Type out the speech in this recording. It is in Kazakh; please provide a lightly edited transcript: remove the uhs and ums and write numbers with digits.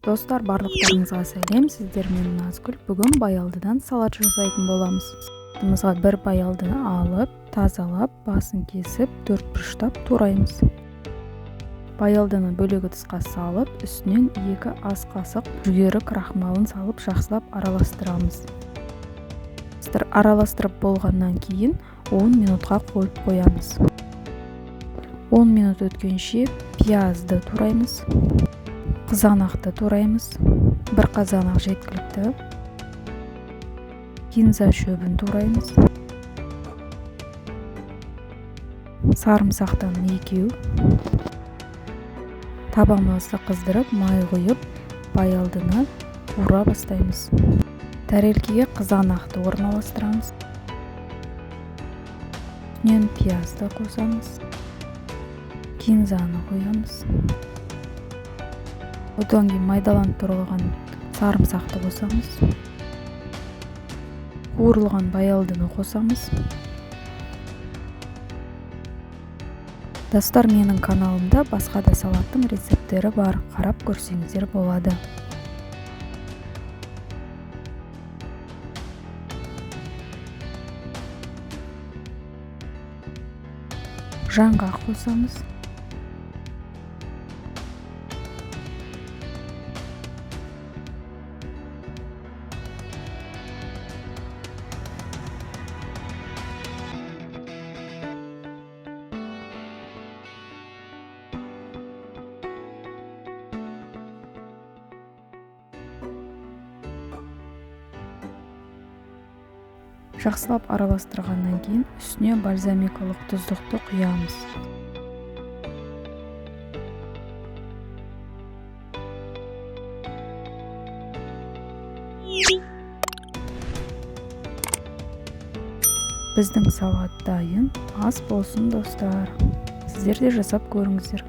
Достар, барлықтарыңызға сәлем. Сіздер мен Назгүл. Бүгін баялдыдан салат жасайтын боламыз. Салатымызға бір баялдыны алып, тазалап, басын кесіп, төртбұрыштап тураймыз. Баялдыны бөлек ыдысқа салып, үстінен 2 ас қасық жүгері крахмалын салып, жақсылап араластырамыз. Араластырып болғаннан кейін 10 минутқа қойып қоямыз. 10 минут өткенше пиязды тураймыз. Қызанақты тураймыз. Бір қазанақ жеткілікті. Кинза шөбін тураймыз. Сарымсақтан 2. Табамызды қыздырып, май құйып, баялдыны тура бастаймыз. Тәрелкеге қызанақты орналастырамыз. Үстінен пиязды қосамыз. Кинзаны қоямыз. Одан кейін майдаланып тұрылған сарымсақты қосамыз. Қуырылған баялдыны қосамыз. Достар, менің каналымда басқа да салаттың рецептері бар, қарап көрсеңіздер болады. Жаңғақ қосамыз. Жақсылап араластырғаннан кейін үстіне бальзамикалық тұздықты құямыз. Біздің салат дайын. Ас болсын, достар. Сіздер де жасап көріңіздер.